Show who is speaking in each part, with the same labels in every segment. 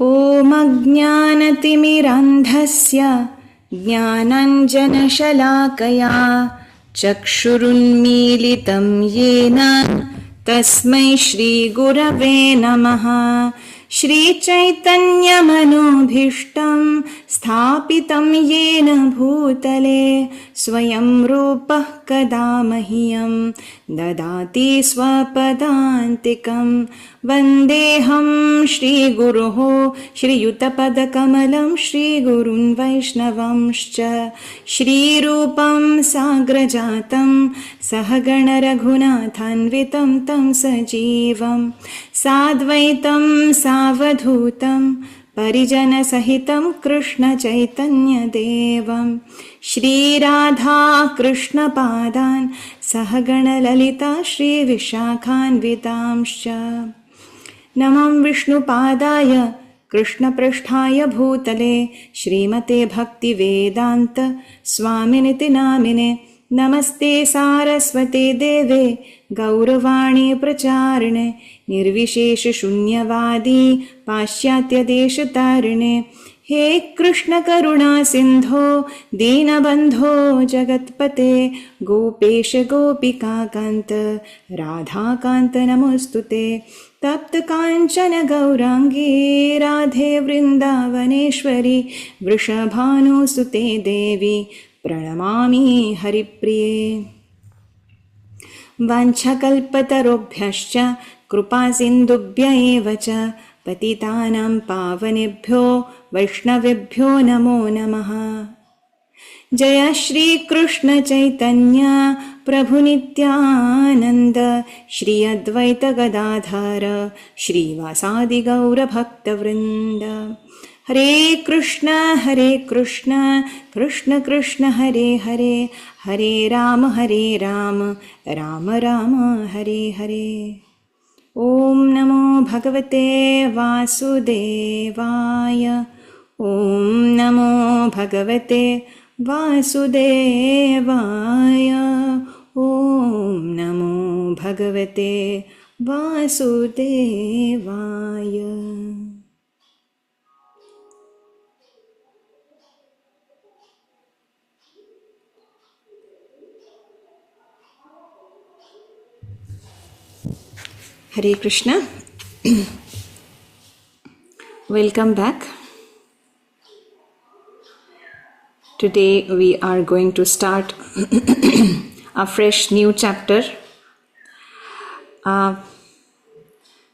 Speaker 1: ॐ अज्ञानतिमिरान्धस्य ज्ञानाञ्जनशलाकया चक्षुरुन्मीलितं येन तस्मै श्रीगुरवे नमः। श्रीचैतन्यमनोभीष्टं स्थापितं येन भूतले स्वयं रूपः कदा मह्यं ददाति स्वपदान्तिकं। वन्देऽहं श्रीगुरोः श्रीयुतपदकमलं श्रीगुरुन् वैष्णवंश्च। श्रीरूपं साग्रजातं सहगणरघुनाथान्वितं तं सजीवं साद्वैतं सावधूतं परिजनसहितं कृष्णचैतन्यदेवं श्रीराधा कृष्णपादान् सहगणललिता श्रीविशाखान्वितांश्च। नमः विष्णुपादाय कृष्णपृष्ठाय भूतले श्रीमते भक्तिवेदान्त स्वामिनिति नामिने। नमस्ते सारस्वते देवे गौरवाणी प्रचारिणे निर्विशेषशून्यवादी पाश्चात्यदेशतारिणे। हे कृष्ण करुणा सिन्धो दीनबन्धो जगत्पते गोपेश गोपिकान्त राधाकान्त नमोस्तुते। तप्त काञ्चन गौरांगी राधे वृन्दावनेश्वरी वृषभानुसुते देवी प्रणमामि हरिप्रिये। वाञ्छकल्पतरुभ्यश्च कृपासिन्धुभ्य एव च पतितानां पावनेभ्यो वैष्णवेभ्यो नमो नमः। जय श्री कृष्ण चैतन्य प्रभु नित्यानंद श्री अद्वैत गदाधर श्रीवासादि गौर भक्तवृंद। हरे कृष्ण कृष्ण कृष्ण हरे हरे हरे राम राम राम हरे हरे। ओम नमो भगवते वासुदेवाय। ओम नमो भगवते वासुदेवाय। ओम नमो भगवते वासुदेवाय। Hare Krishna. Welcome back. Today we are going to start a fresh new chapter, a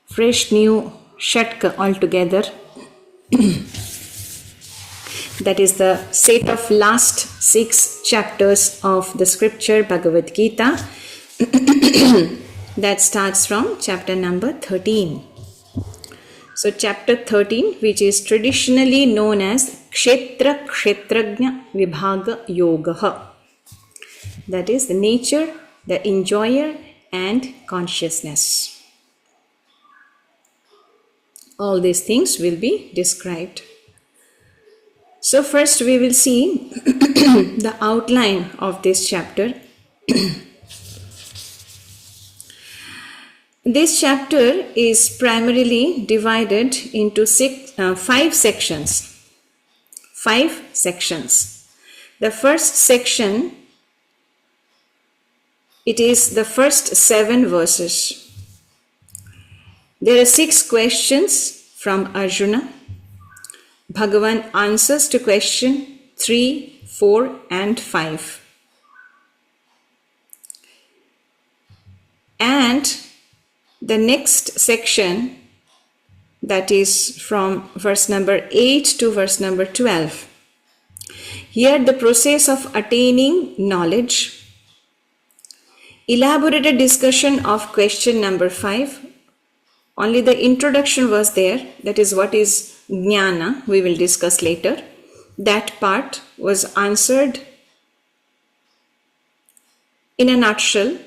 Speaker 1: fresh new shatka altogether. That is the set of last 6 chapters of the scripture Bhagavad Gita. That starts from chapter number 13. So chapter 13, which is traditionally known as Kshetra Kshetrajna Vibhaga Yoga. That is the nature, the enjoyer and consciousness. All these things will be described. So first we will see the outline of this chapter. This chapter is primarily divided into 5 sections. 5 sections. The first section, it is the first 7 verses. There are 6 questions from Arjuna. Bhagavan answers to question 3, 4 and 5. And the next section, that is from verse number 8 to verse number 12. Here the process of attaining knowledge. Elaborated discussion of question number 5. Only the introduction was there. That is what is jnana. We will discuss later. That part was answered in a nutshell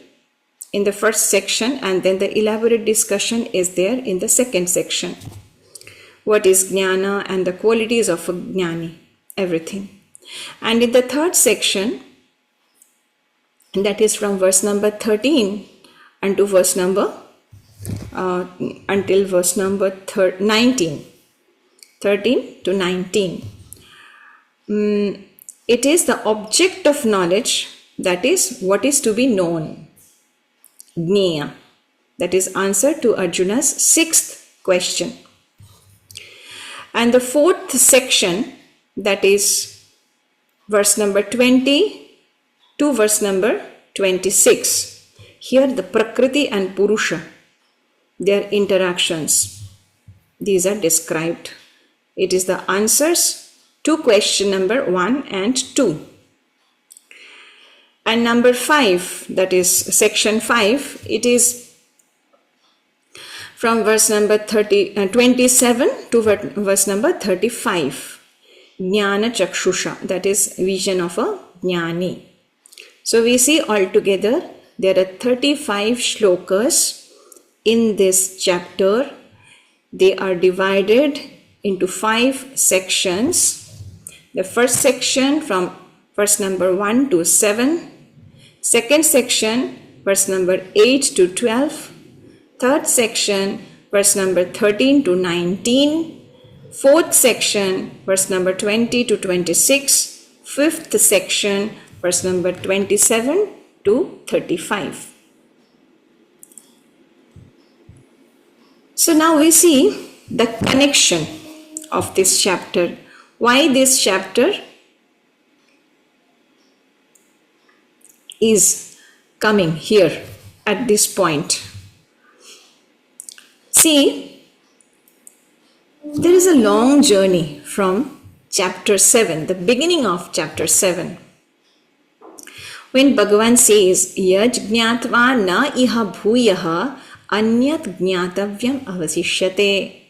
Speaker 1: in the first section, and then the elaborate discussion is there in the second section. What is jnana and the qualities of a jnani, everything. And in the third section, that is from verse number 13 until verse number 19. 13 to 19. It is the object of knowledge, that is what is to be known. Jnaya. That is answer to Arjuna's sixth question. And the fourth section, that is verse number 20 to verse number 26. Here the Prakriti and Purusha, their interactions, these are described. It is the answers to question number 1 and 2. And number 5, that is section 5, it is from verse number 27 to verse number 35. Jnana Chakshusha, that is vision of a Jnani. So we see altogether there are 35 shlokas in this chapter. They are divided into 5 sections. The first section from verse number 1 to 7. Second section, verse number 8 to 12. Third section, verse number 13 to 19. Fourth section, verse number 20 to 26. Fifth section, verse number 27 to 35. So now we see the connection of this chapter. Why this chapter is coming here at this point. See, there is a long journey from chapter 7, the beginning of chapter 7. When Bhagavan says, Yaj jñātvā na iha bhūyaha anyat jñātavyam avasishyate.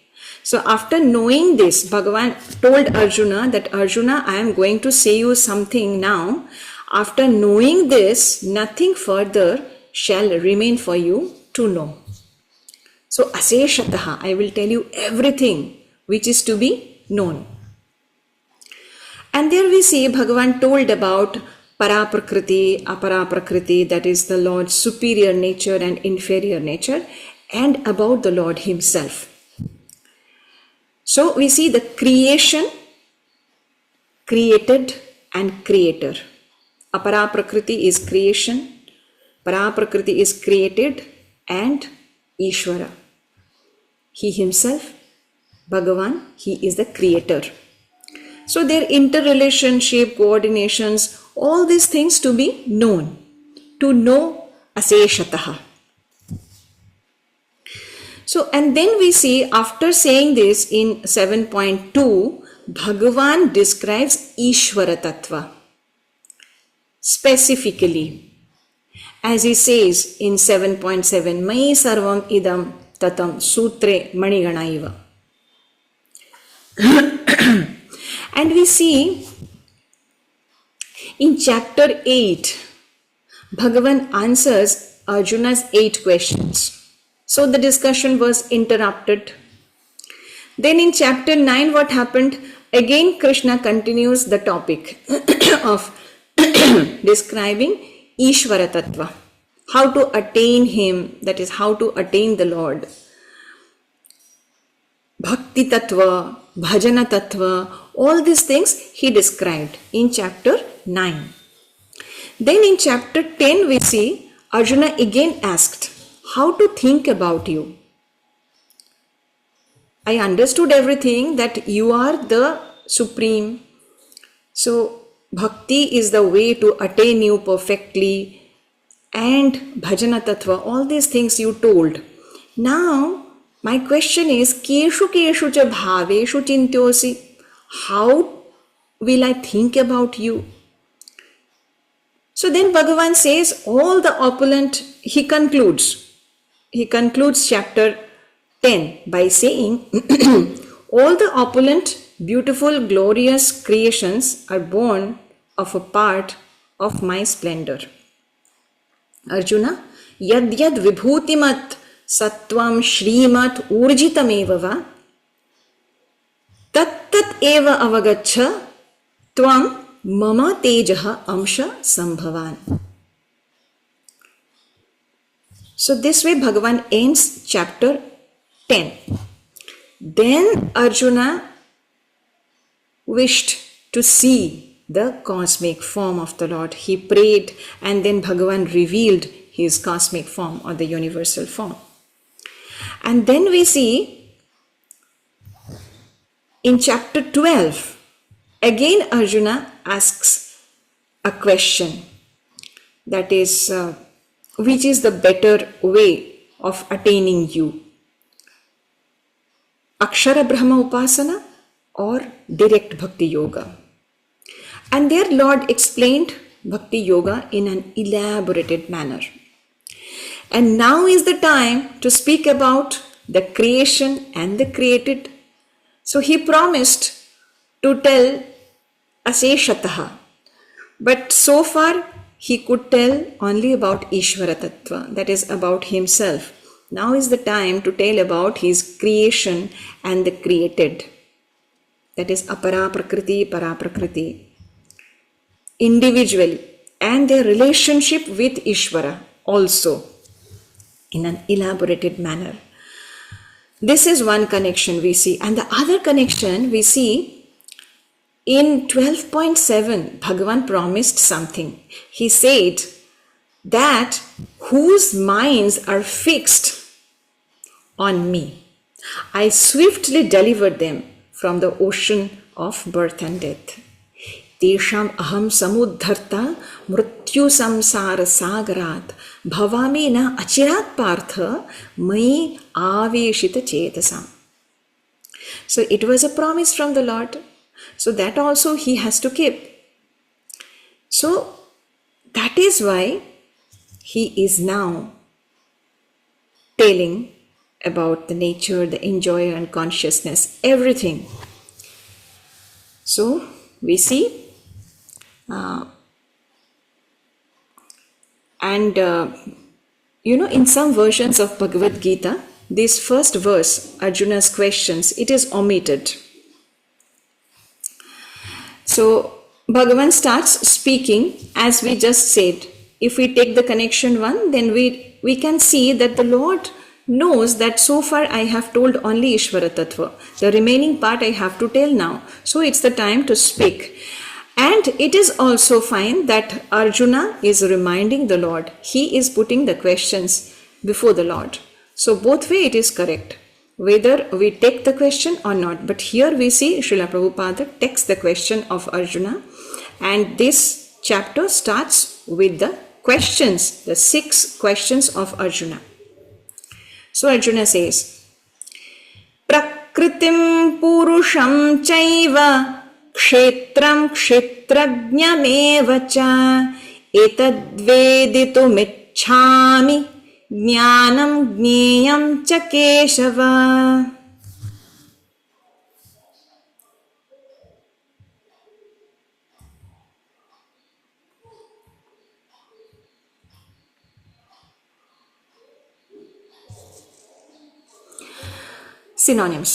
Speaker 1: So after knowing this, Bhagavan told Arjuna that, Arjuna, I am going to say you something now. After knowing this, nothing further shall remain for you to know. So aseshataha, I will tell you everything which is to be known. And there we see Bhagavan told about Paraprakriti, Aparaprakriti, that is the Lord's superior nature and inferior nature, and about the Lord himself. So we see the creation, created and creator. Aparaprakriti is creation, Paraprakriti is created, and Ishvara. He himself, Bhagavan, he is the creator. So their interrelationship, coordinations, all these things to be known, to know aseshataha. So, and then we see after saying this in 7.2, Bhagavan describes Ishvara Tattva specifically. As he says in 7.7, Mai sarvam idam tatam sutre maniganaiva. And we see in chapter 8, Bhagavan answers Arjuna's 8 questions. So the discussion was interrupted. Then in chapter 9, what happened? Again, Krishna continues the topic of describing Ishvara Tattva. How to attain him, that is how to attain the Lord. Bhakti Tattva, Bhajana Tattva, all these things he described in chapter 9. Then in chapter 10 we see Arjuna again asked, how to think about you. I understood everything that you are the supreme. So bhakti is the way to attain you perfectly, and bhajana tattva, all these things you told. Now my question is, keshu keshu cha bhaveshu chintyosi. How will I think about you? So then Bhagavan says all the opulent, he concludes chapter 10 by saying, all the opulent, beautiful, glorious creations are born of a part of my splendor. Arjuna, yad yad vibhutimat sattvam shrimat urjitameva va tat tat eva avagaccha tvam mama tejaha amsha sambhavan. So this way Bhagavan ends chapter 10. Then Arjuna wished to see the cosmic form of the Lord. He prayed, and then Bhagavan revealed his cosmic form or the universal form. And then we see in chapter 12, again Arjuna asks a question, that is, which is the better way of attaining you? Akshara Brahma Upasana or direct Bhakti Yoga? And there Lord explained Bhakti Yoga in an elaborated manner. And now is the time to speak about the creation and the created. So he promised to tell Aseshataha, but so far he could tell only about Ishvara Tattva, that is about himself. Now is the time to tell about his creation and the created, that is Apara Prakriti, Para Prakriti, individually, and their relationship with Ishvara also in an elaborated manner. This is one connection we see. And the other connection we see in 12.7, Bhagavan promised something. He said that whose minds are fixed on me, I swiftly delivered them from the ocean of birth and death. Tesham aham samudharta mrityu samsara sagarat bhavami na achirat partha mai aveshita chetasam. So it was a promise from the Lord. So that also he has to keep. So that is why he is now telling about the nature, the enjoyer and consciousness, everything. So we see in some versions of Bhagavad Gita, this first verse, Arjuna's questions, it is omitted. So Bhagavan starts speaking, as we just said. If we take the connection 1, then we can see that the Lord knows that so far I have told only Ishvara Tattva. The remaining part I have to tell now. So it's the time to speak. And it is also fine that Arjuna is reminding the Lord. He is putting the questions before the Lord. So both way it is correct, whether we take the question or not. But here we see Srila Prabhupada takes the question of Arjuna, and this chapter starts with the questions, the 6 questions of Arjuna. So Arjuna says, Prakritim Purusham Chaiva Kshetram Kshetrajñameva cha etadveditumicchami jnanam jneyam cha Keshava. Synonyms.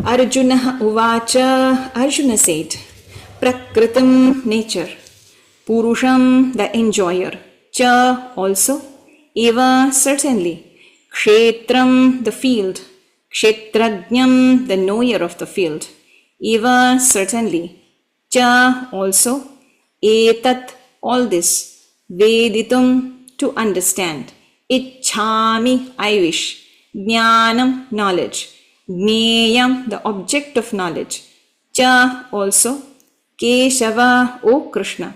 Speaker 1: Arjuna Uvacha, Arjuna said, Prakritam, nature, Purusham, the enjoyer, Cha, also, Eva, certainly, Kshetram, the field, Kshetrajñam, the knower of the field, Eva, certainly, Cha, also, Etat, all this, Veditum, to understand, Ichchami, I wish, Jnanam, knowledge, Jneyam, the object of knowledge, Cha, also, Keshava, O Krishna.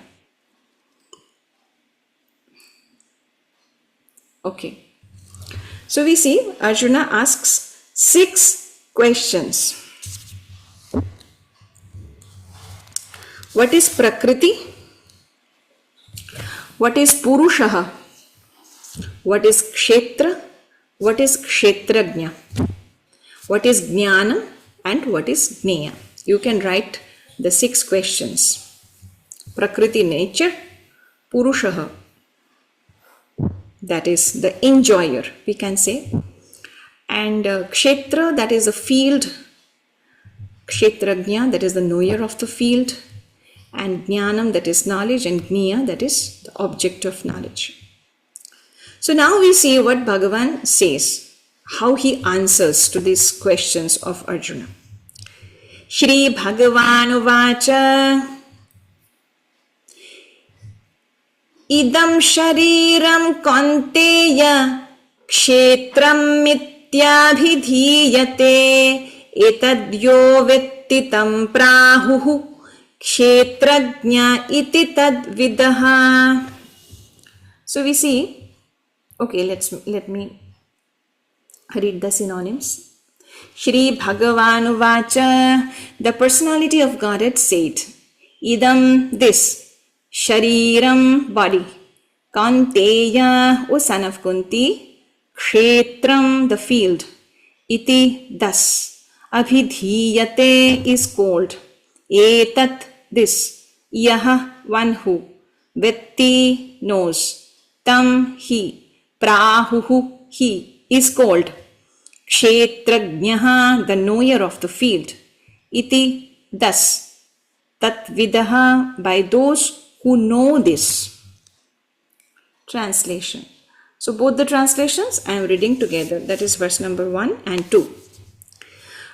Speaker 1: Okay. So we see Arjuna asks 6 questions. What is Prakriti? What is Purushaha? What is Kshetra? What is Kshetrajña? What is Jnana and what is Jneya? You can write the 6 questions. Prakriti, nature. Purushaha, that is the enjoyer, we can say. And Kshetra, that is a field. Kshetrajña, that is the knower of the field. And Jnanam, that is knowledge. And Jneya, that is the object of knowledge. So now we see what Bhagavan says, how he answers to these questions of Arjuna. श्रीभगवानुवाच इदं शरीरं कौन्तेय क्षेत्रं मिथ्याभिधीयते एतद्यो वेत्ति तं प्राहुः क्षेत्रज्ञ इति तद्विदः. So we see, okay, let me read the synonyms. Shri Bhagavanuvacha, the personality of Godhead said, idam, this, shariram, body, Kaunteya, O son of Kunti, kshetram, the field, iti, thus, abhidhiyate is called, etat, this, yaha, one who, vetti, knows, tam, he, prahuhu, he, is called, kshetrajnaha, the knower of the field, iti, thus, tatvidaha, by those who know this. Translation. So both the translations I am reading together, that is verse number 1 and 2.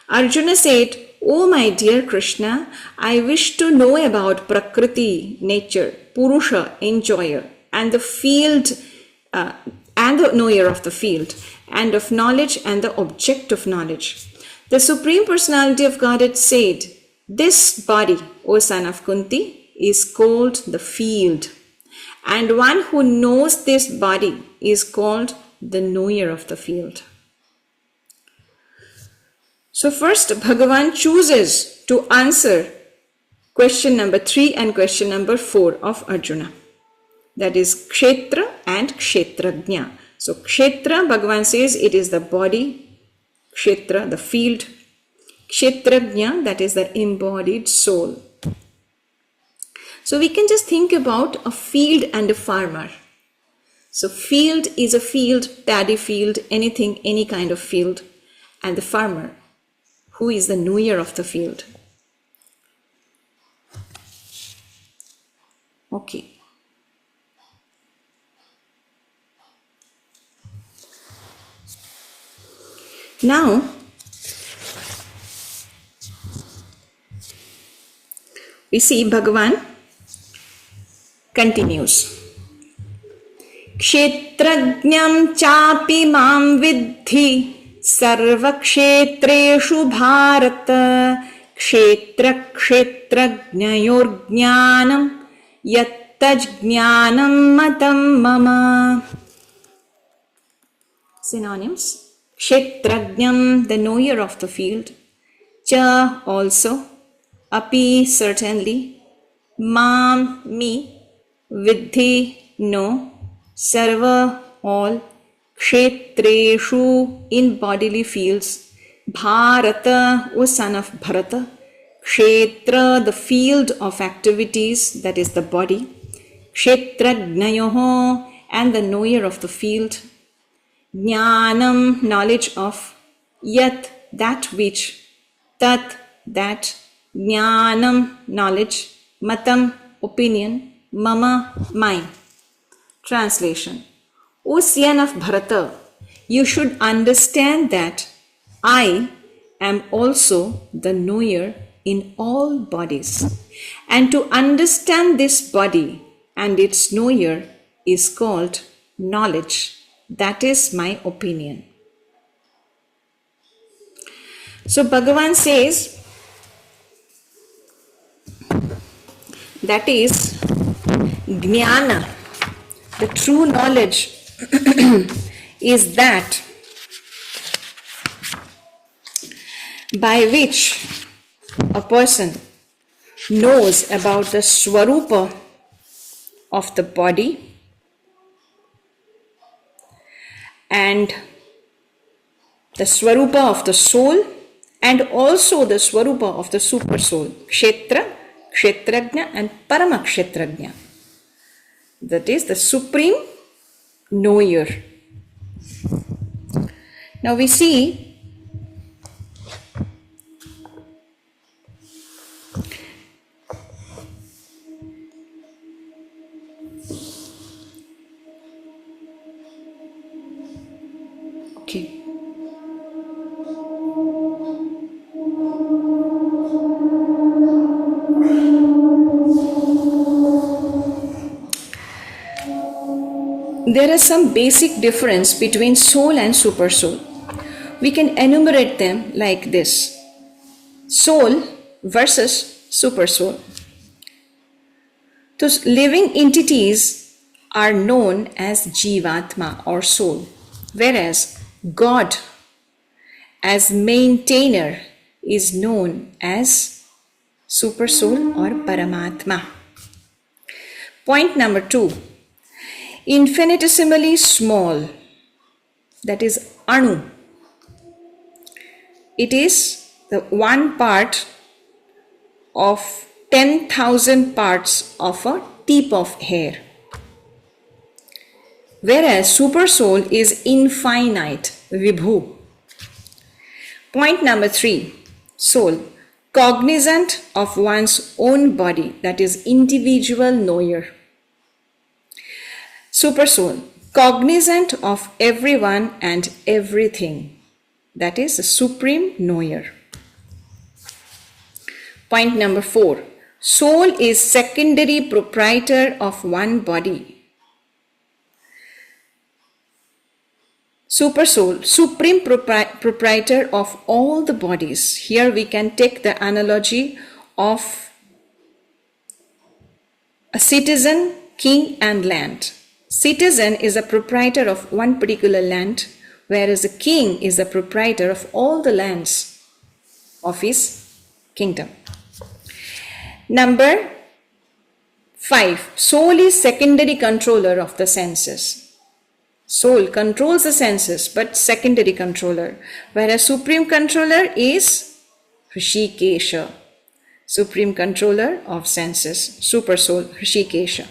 Speaker 1: Arjuna said, O my dear Krishna, I wish to know about Prakriti, nature, Purusha, enjoyer, and the field, and the knower of the field, and of knowledge and the object of knowledge. The Supreme Personality of Godhead said, this body, O son of Kunti, is called the field, and one who knows this body is called the knower of the field. So first, Bhagavan chooses to answer question number 3 and question number 4 of Arjuna. That is Kshetra and Kshetrajna. So Kshetra, Bhagavan says it is the body, Kshetra, the field, Kshetrajna, that is the embodied soul. So we can just think about a field and a farmer. So field is a field, paddy field, anything, any kind of field, and the farmer, who is the knower of the field. Okay. Now, we see Bhagavan continues. Kshetrajñam chapi mam vidhi sarvakshetreshu bharata kshetra kshetrajnayor jnanam yattaj jnanam matam mama. Synonyms. Kshetrajñam, the knower of the field. Cha, also. Api, certainly. Mam, me. Vidhi, no. Sarva, all. Kshetreshu, in bodily fields. Bharata, O son of Bharata. Kshetra, the field of activities, that is the body. Kshetrajnayoho, and the knower of the field. Jnanam, knowledge of. Yat, that which. Tat, that. Jnanam, knowledge. Matam, opinion. Mama, mine. Translation. O son of Bharata, you should understand that I am also the knower in all bodies. And to understand this body and its knower is called knowledge. That is my opinion. So Bhagavan says, that is Jnana, the true knowledge is that by which a person knows about the Swarupa of the body and the Swarupa of the soul and also the Swarupa of the super soul, Kshetra, Kshetrajna and ParamāKṛṣṇakāntā. That is the supreme knower. Now we see okay. there is some basic difference between soul and super soul. We can enumerate them like this: soul versus super soul. Those living entities are known as Jivatma or soul, whereas God as maintainer is known as super soul or Paramatma. Point number 2, infinitesimally small, that is Anu. It is the one part of 10,000 parts of a tip of hair. Whereas super soul is infinite, Vibhu. Point number 3, soul, cognizant of one's own body, that is individual knower. Super soul, cognizant of everyone and everything, that is a supreme knower. Point number 4, soul is secondary proprietor of one body. Super soul, supreme proprietor of all the bodies. Here we can take the analogy of a citizen, king and land. Citizen is a proprietor of one particular land, whereas a king is the proprietor of all the lands of his kingdom. Number 5, soul is secondary controller of the senses. Soul controls the senses, but secondary controller, whereas supreme controller is Hrishikesha, supreme controller of senses, super soul Hrishikesha.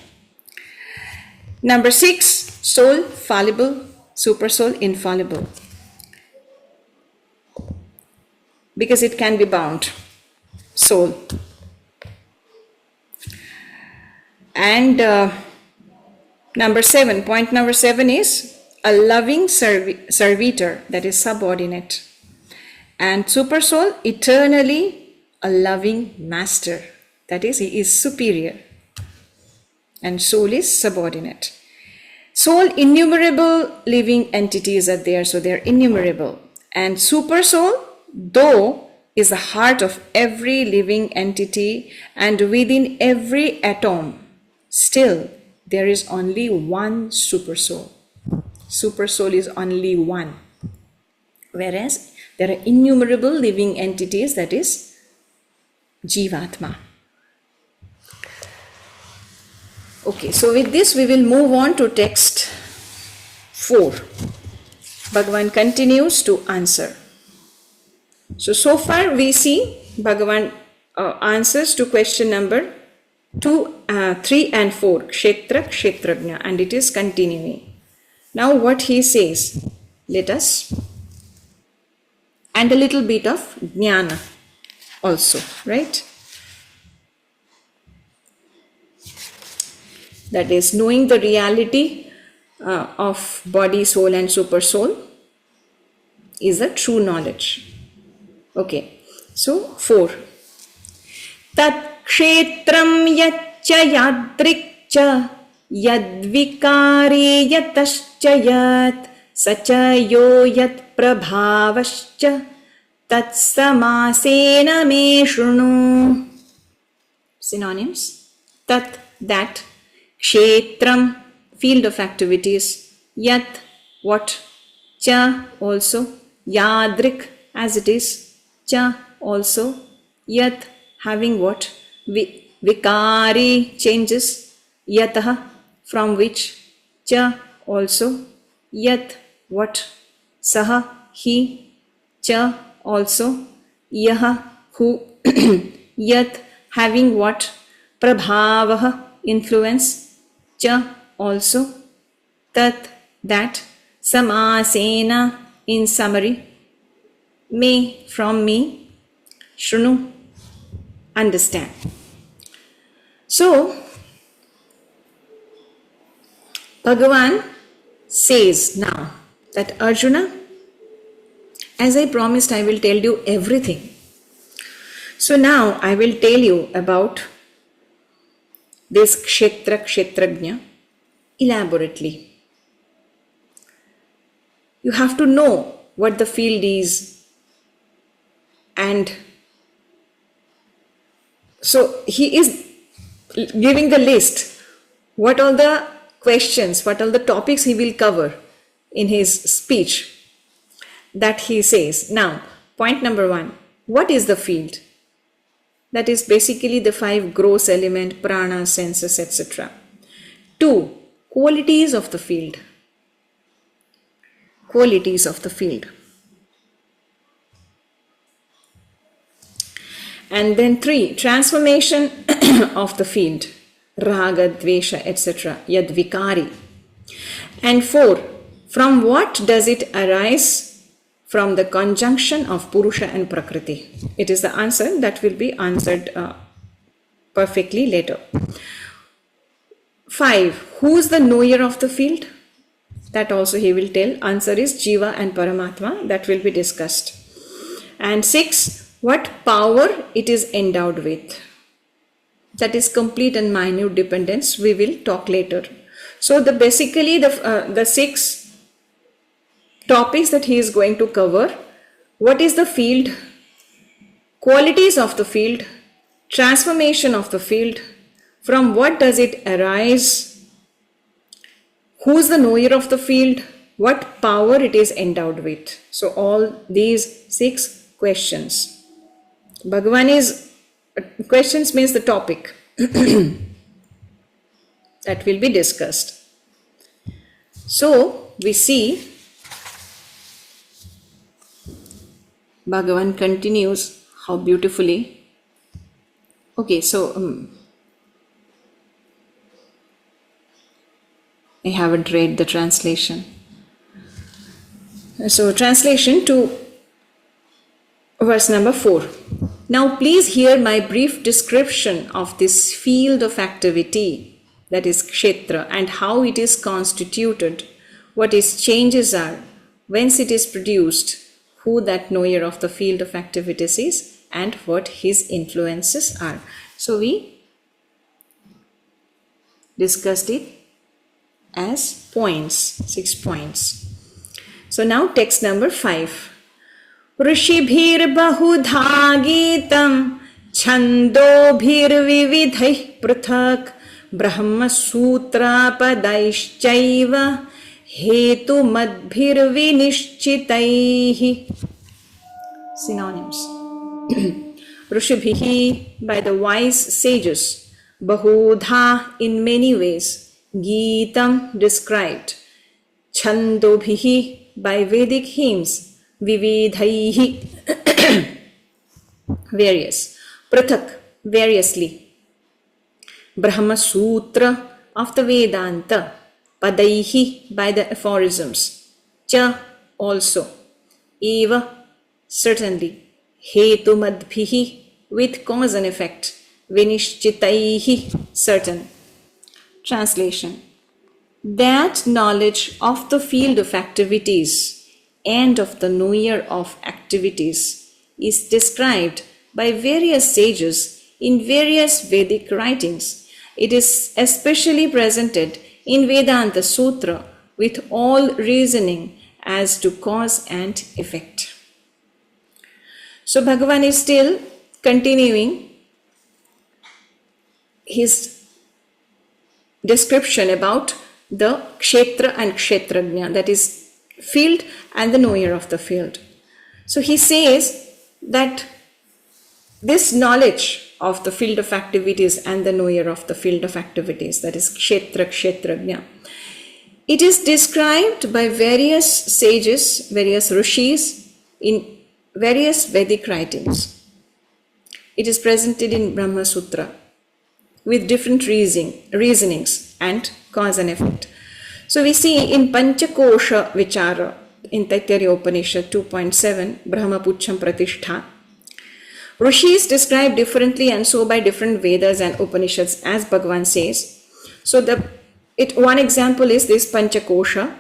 Speaker 1: Number 6, soul fallible, super soul infallible, because it can be bound, soul. And number 7, point number 7 is a loving servitor, that is subordinate. And super soul, eternally a loving master, that is, he is superior. And soul is subordinate. Soul, innumerable living entities are there, so they are innumerable. And super soul, though, is the heart of every living entity and within every atom, still there is only one super soul. Super soul is only one. Whereas there are innumerable living entities, that is Jivatma. Okay, so with this we will move on to text 4. Bhagavan continues to answer. So far we see Bhagavan answers to question number 2, 3 and 4, Kshetra, Kshetrajna, and it is continuing. Now what he says, let us, and a little bit of Jnana also, right? That is, knowing the reality of body, soul and super soul is a true knowledge. Okay, so 4. Tat kshetram yaccha yadrikcha yadvikare yatascha yat sacha yo yat prabhavascha tat samasena me shrunu. Synonyms: tat, that, kshetram, field of activities, yat, what, cha, also, yadrik, as it is, cha, also, yat, having what, vikari, changes, yatah, from which, cha, also, yat, what, saha, he, cha, also, yaha, who, yat, having what, prabhavah, influence, cha, also, tat, that, samasena, in summary, me, from me, shrunu, understand. So Bhagavan says now that Arjuna, as I promised, I will tell you everything. So now I will tell you about this Kshetra, Kshetrajna elaborately. You have to know what the field is. And so he is giving the list, what all the questions, what all the topics he will cover in his speech that he says. Now, point number 1, what is the field? That is basically the 5 gross element, prana, senses, etc. 2, qualities of the field. Qualities of the field. And then 3, transformation of the field, raga, dvesha, etc., yad vikari. And 4, from what does it arise? From the conjunction of Purusha and Prakriti. It is the answer that will be answered perfectly later. 5, who is the knower of the field? That also he will tell. Answer is Jiva and Paramatma. That will be discussed. And 6, what power it is endowed with. That is complete and minute dependence. We will talk later. So basically the 6 topics that he is going to cover: what is the field, qualities of the field, transformation of the field, from what does it arise, who is the knower of the field, what power it is endowed with. So all these 6 questions. Bhagavan is, questions means the topic that will be discussed. So we see Bhagavan continues how beautifully. Okay, so I haven't read the translation. So translation to verse number 4. Now please hear my brief description of this field of activity, that is kshetra, and how it is constituted, what its changes are, whence it is produced, who that knower of the field of activities is, and what his influences are. So we discussed it as points, 6 points. So now text number 5. Rishibhir bahudha gitam chandobhir vividhaih prathak brahma sutra padaishchaiva hetu madbhir vinishchitaihi. Synonyms. Rishibhihi, by the wise sages. Bahudha, in many ways. Gitam, described. Chandobhihi, by Vedic hymns. Vividhaihi, various. Prathak, variously. Brahma Sutra, of the Vedanta. Padaihi, by the aphorisms. Cha, also. Eva, certainly. Hetu madbhihi, with cause and effect. Vinishchitaihi, certain. Translation. That knowledge of the field of activities and of the knower of activities is described by various sages in various Vedic writings. It is especially presented in Vedanta Sutra with all reasoning as to cause and effect. So Bhagavan is still continuing his description about the kshetra and kshetrajna, that is field and the knower of the field. So he says that this knowledge of the field of activities and the knower of the field of activities, that is kshetra, kshetrajna, it is described by various sages, various rishis in various Vedic writings. It is presented in Brahma Sutra with different reasonings and cause and effect. So we see in Panchakosha Vichara, in Taittiriya Upanishad 2.7, Brahmapucham Pratishtha, rishis describe differently and so by different Vedas and Upanishads, as Bhagavan says. So one example is this Panchakosha,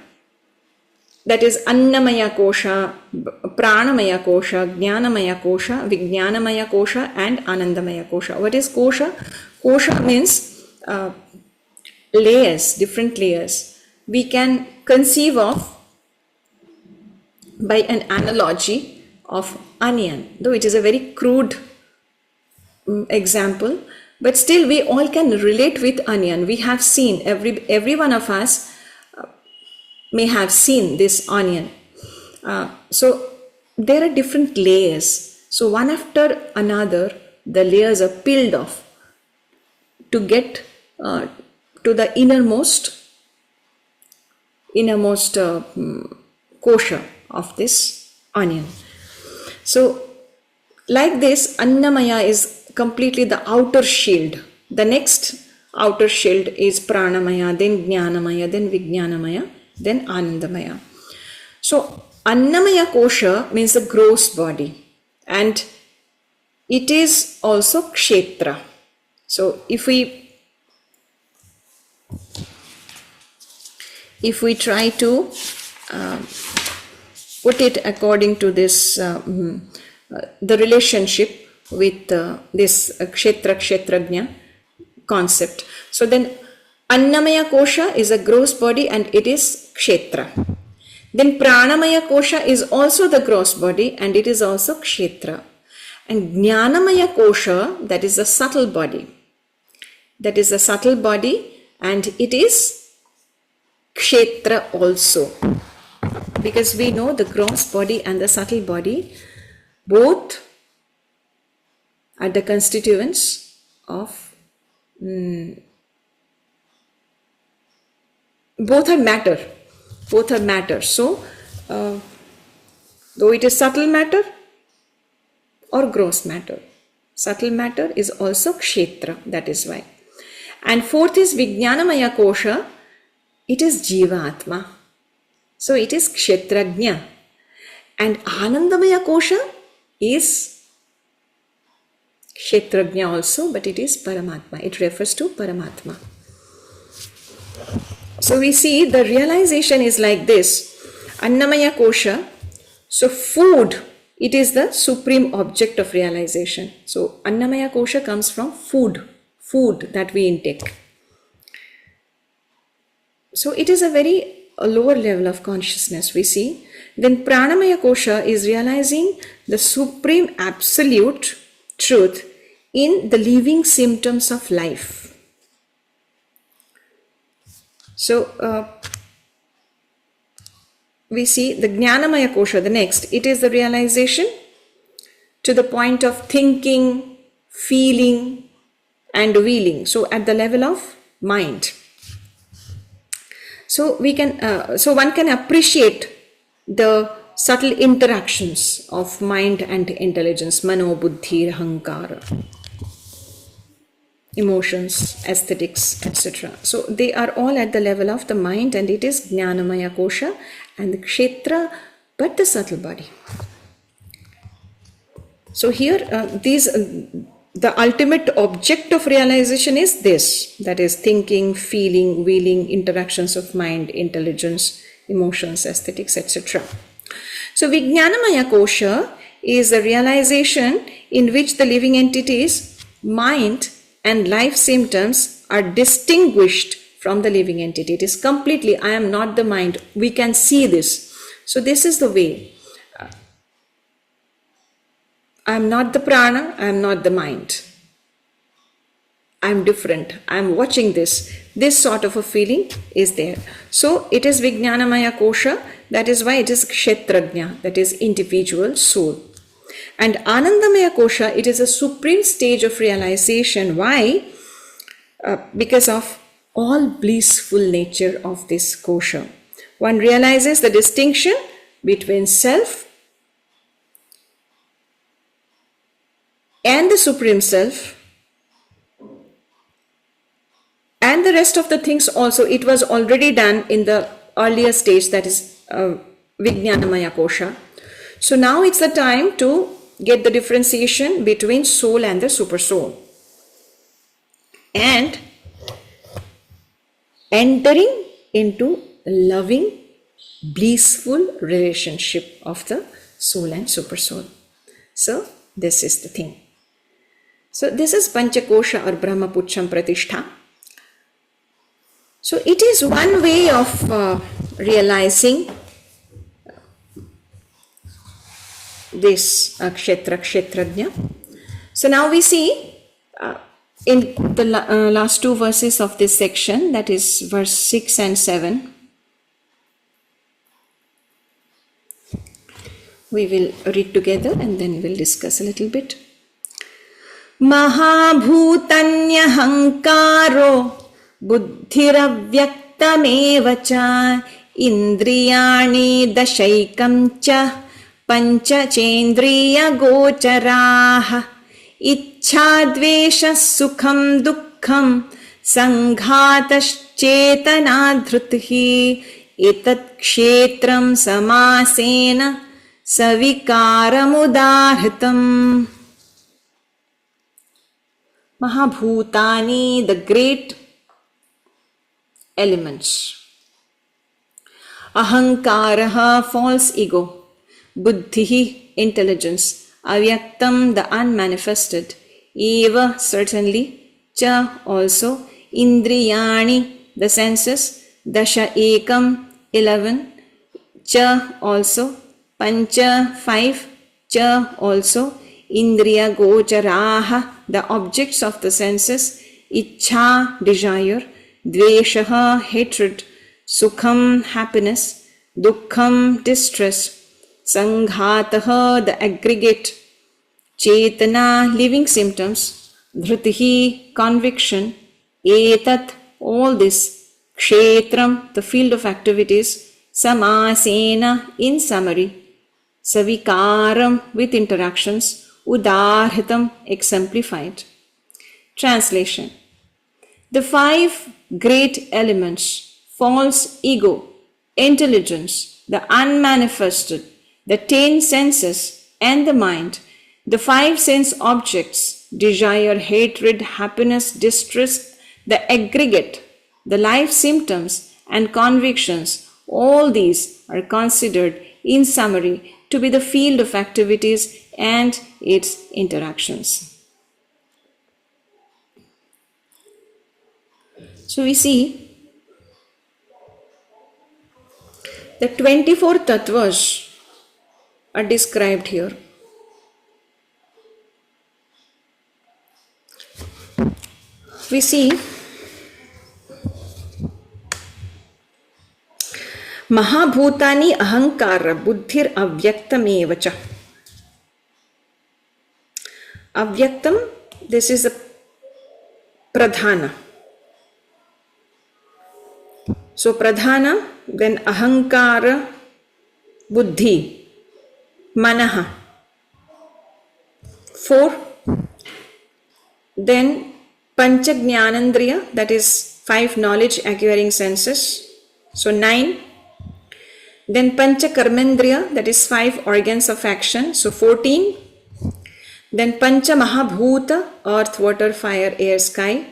Speaker 1: that is Annamaya Kosha, Pranamaya Kosha, Jnanamaya Kosha, Vijnanamaya Kosha and Anandamaya Kosha. What is Kosha? Kosha means layers, different layers. We can conceive of by an analogy of onion, though it is a very crude example, but still we all can relate with onion. We have seen, every one of us may have seen this onion. So there are different layers. So one after another, the layers are peeled off to get to the innermost kosha of this onion. So like this, Annamaya is completely the outer shield. The next outer shield is Pranamaya, then Jnanamaya, then Vijnanamaya, then Anandamaya. So Annamaya kosha means the gross body, and it is also kshetra. So if we try to put it according to this the relationship with this kshetra kshetrajna concept, so then Annamaya kosha is a gross body and it is kshetra. Then Pranamaya kosha is also the gross body and it is also kshetra. And Jnanamaya kosha, that is the subtle body. That is the subtle body and it is kshetra also. Because we know the gross body and the subtle body both are the constituents of both are matter. So though it is subtle matter or gross matter, subtle matter is also kshetra, that is why. And fourth is Vijnanamaya kosha, it is Jivatma. So it is kshetrajna. And Anandamaya kosha is kshetrajna also, but it is Paramatma. It refers to Paramatma. So we see the realization is like this. Annamaya kosha, so food, it is the supreme object of realization. So Annamaya kosha comes from food that we intake. So it is a lower level of consciousness we see. Then Pranamaya kosha is realizing the supreme absolute truth in the living symptoms of life. So we see the Jnanamaya kosha, the next, it is the realization to the point of thinking, feeling and willing. So at the level of mind. So we can, so one can appreciate the subtle interactions of mind and intelligence, mano, buddhi, ahankara, emotions, aesthetics, etc. So they are all at the level of the mind and it is Jnanamaya kosha and the kshetra, but the subtle body. So here the ultimate object of realization is this, that is thinking, feeling, willing, interactions of mind, intelligence, emotions, aesthetics, etc. So Vijnanamaya kosha is a realization in which the living entities, mind and life symptoms are distinguished from the living entity. It is completely, I am not the mind. We can see this. So this is the way. I am not the prana, I am not the mind. I am different. I am watching this. This sort of a feeling is there. So it is Vijnanamaya kosha. That is why it is kshetrajna, that is individual soul. And Anandamaya kosha, it is a supreme stage of realization. Why? Because of all blissful nature of this kosha. One realizes the distinction between self and the supreme self and the rest of the things also. It was already done in the earlier stage, that is Vijnanamaya kosha. So now it's the time to get the differentiation between soul and the super soul and entering into loving, blissful relationship of the soul and super soul. So this is the thing. So this is Panchakosha or Brahmapucham Pratishtha. So it is one way of realizing this Kshetra, Kshetrajna. So now we see in the last two verses of this section, that is verse 6 and 7. We will read together and then we'll discuss a little bit. Mahabhutanya buddhiravyaktameva cha indriyani dashaikam cha pancha chendriya gocharaha ichhadvesha sukham dukkham sanghataschetana dhruthi etat kshetram samasena savikaramudahritam. Mahabhutani, the great elements. Ahankaraha, false ego. Buddhihi, intelligence. Avyaktam, the unmanifested. Eva, certainly. Cha, also. Indriyani, the senses. Dasha ekam, 11. Cha, also. Pancha, 5. Cha, also. Indriya gocharaha, the objects of the senses. Ichha, desire. Dveshaha, hatred. Sukham, happiness. Dukkham, distress. Sanghataha, the aggregate. Chetana, living symptoms. Dhrutihi, conviction. Etat, all this. Kshetram, the field of activities. Samasena, in summary. Savikaram, with interactions. Udarhitam, exemplified. Translation. The 5 great elements, false ego, intelligence, the unmanifested, the 10 senses and the mind, the 5 sense objects, desire, hatred, happiness, distress, the aggregate, the life symptoms and convictions, all these are considered in summary to be the field of activities and its interactions. So we see the 24 tattvas are described here. We see Mahabhutani ahankara buddhir avyaktam cha. Avyaktam, this is a pradhana. So pradhana, then ahankara, buddhi, manaha. 4. Then pancha jnanandriya, that is 5 knowledge acquiring senses. So 9. Then pancha karmendriya, that is 5 organs of action. So 14. Then pancha mahabhuta, earth, water, fire, air, sky.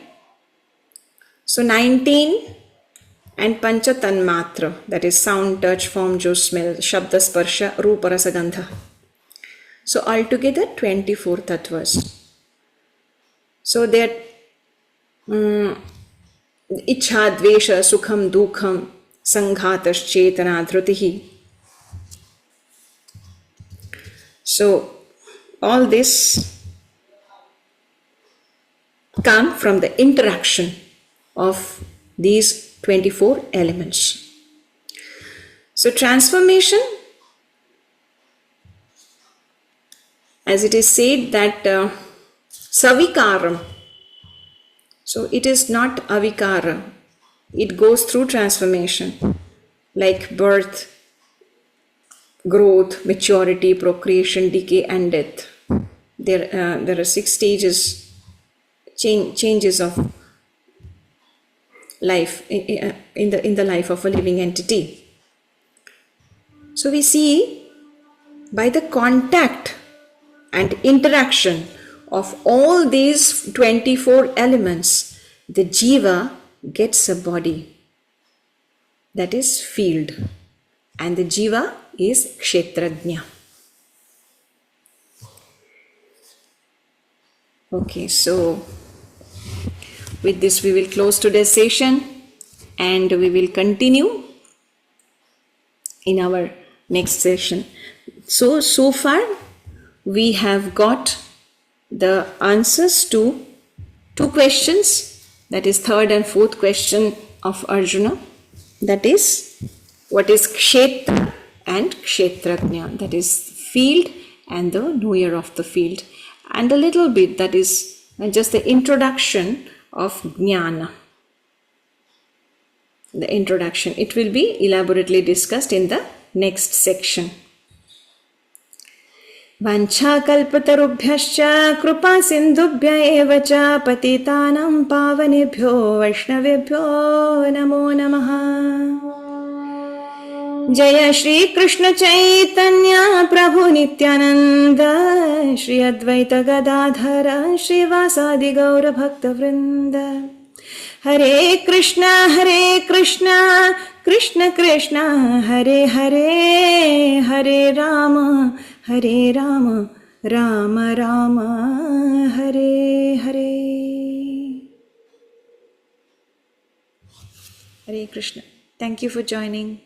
Speaker 1: So 19. And pancha tanmatra, that is sound, touch, form, juice, smell, shabda, sparsha, rupa, rasa, gandha. So altogether 24 tattvas. So that ichha, dvesha, sukham, dukham, sanghatash, chetana, dhrutihi. So all this come from the interaction of these 24 elements. So transformation, as it is said that savikaram, so it is not avikara, it goes through transformation like birth, growth, maturity, procreation, decay and death. There are 6 stages, changes of life in the life of a living entity. So we see by the contact and interaction of all these 24 elements, the jiva gets a body, that is field, and the jiva is kshetrajna. Okay, so with this we will close today's session and we will continue in our next session. So far we have got the answers to two questions, that is third and fourth question of Arjuna, that is, what is Kshetra and Kshetrajna, that is field and the knower of the field, and a little bit, that is just the introduction of Jnana. The introduction, it will be elaborately discussed in the next section. Vanchakalpatarubhyascha kripa sindhubhya eva cha patitanam pavanebhyo vaishnavebhyo namo namaha. Jaya Shri Krishna Chaitanya Prabhu Nityananda Shri Advaita Gadadhara Shri Vasadi Gaura Bhakta Vrinda. Hare Krishna Krishna Krishna Hare Hare Hare Rama Rama Rama Hare Hare. Hare Krishna. Thank you for joining.